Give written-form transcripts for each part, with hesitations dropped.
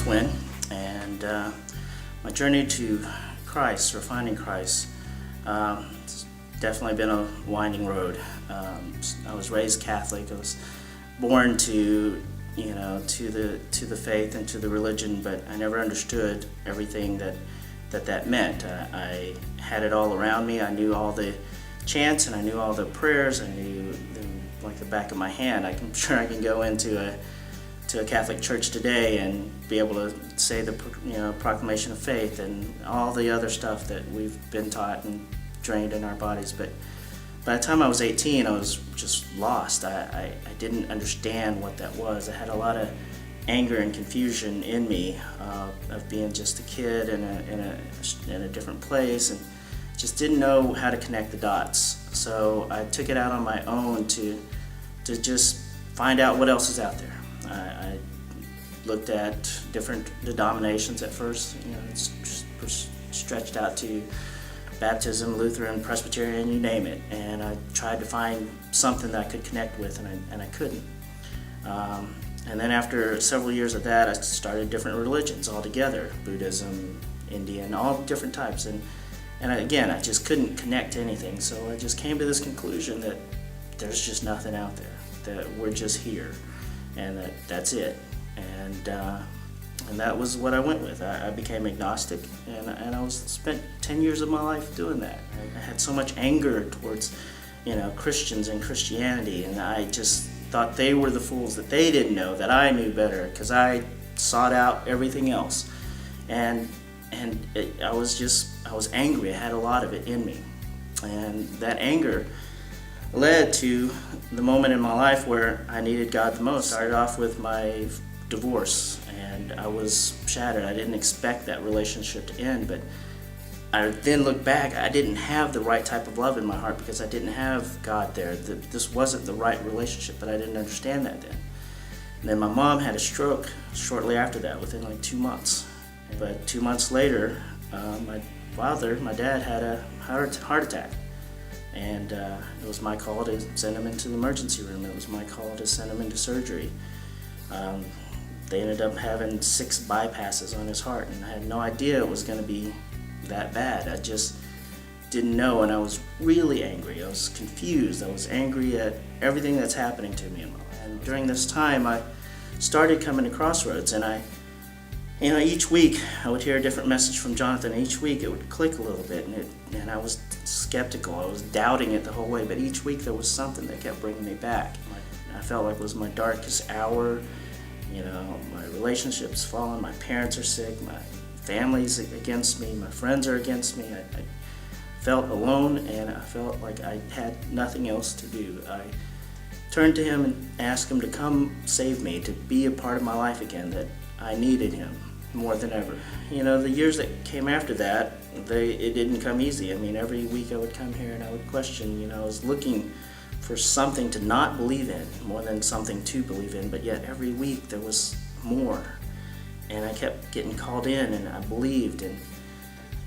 twin, and my journey to Christ, or finding Christ, it's definitely been a winding road. I was raised Catholic. I was born to the faith and to the religion, but I never understood everything that meant. I had it all around me. I knew all the chants and I knew all the prayers. I knew them like the back of my hand. I'm sure I can go into a Catholic church today and be able to say the proclamation of faith and all the other stuff that we've been taught and trained in our bodies. But by the time I was 18, I was just lost. I didn't understand what that was. I had a lot of anger and confusion in me of being just a kid in a different place, and just didn't know how to connect the dots. So I took it out on my own to just find out what else is out there. I looked at different denominations at first. It's just stretched out to Baptism, Lutheran, Presbyterian, you name it, and I tried to find something that I could connect with, and I couldn't. And then after several years of that, I started different religions altogether: Buddhism, Indian, all different types, and I just couldn't connect to anything. So I just came to this conclusion that there's just nothing out there, that we're just here, and that's it. And that was what I went with. I became agnostic, and I spent 10 years of my life doing that. I had so much anger towards, Christians and Christianity, and I just thought they were the fools, that they didn't know that I knew better, because I sought out everything else. I was angry. I had a lot of it in me, and that anger led to the moment in my life where I needed God the most. I started off with my divorce, and I was shattered. I didn't expect that relationship to end, but I then looked back. I didn't have the right type of love in my heart because I didn't have God there. This wasn't the right relationship, but I didn't understand that then. And then my mom had a stroke shortly after that, within like 2 months. But 2 months later, my dad had a heart attack. And it was my call to send him into the emergency room. It was my call to send him into surgery. They ended up having 6 bypasses on his heart, and I had no idea it was going to be that bad. I just didn't know, and I was really angry. I was confused. I was angry at everything that's happening to me in my life. And during this time, I started coming to Crossroads, and each week I would hear a different message from Jonathan. Each week it would click a little bit, and I was skeptical. I was doubting it the whole way, but each week there was something that kept bringing me back. I felt like it was my darkest hour. My relationship's fallen, my parents are sick, my family's against me, my friends are against me. I felt alone, and I felt like I had nothing else to do. I turned to him and asked him to come save me, to be a part of my life again, that I needed him more than ever. The years that came after that, it didn't come easy. Every week I would come here and I would question. I was looking for something to not believe in more than something to believe in, but yet every week there was more, and I kept getting called in, and I believed, and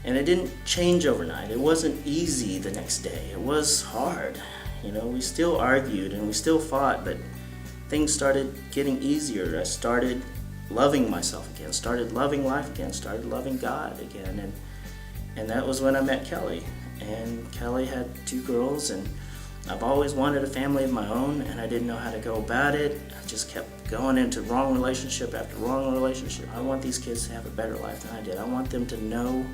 it didn't change overnight. It wasn't easy the next day. It was hard. We still argued and we still fought, but things started getting easier. I started loving myself again, started loving life again, started loving God again, and that was when I met Kelly. And Kelly had 2 girls, and I've always wanted a family of my own, and I didn't know how to go about it. I just kept going into wrong relationship after wrong relationship. I want these kids to have a better life than I did. I want them to know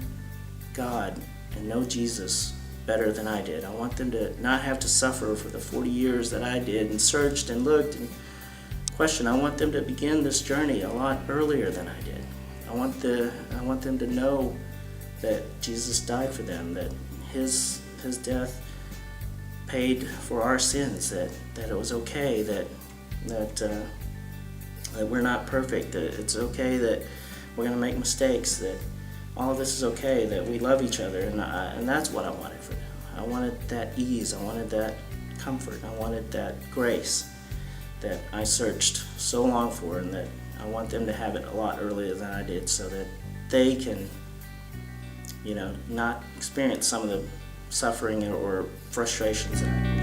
God and know Jesus better than I did. I want them to not have to suffer for the 40 years that I did and searched and looked and questioned. I want them to begin this journey a lot earlier than I did. I want them to know that Jesus died for them, that his death paid for our sins, that it was okay, that we're not perfect, that it's okay that we're going to make mistakes, that all of this is okay, that we love each other, and that's what I wanted for them. I wanted that ease, I wanted that comfort, I wanted that grace that I searched so long for, and that I want them to have it a lot earlier than I did, so that they can, not experience some of the suffering or frustrations that I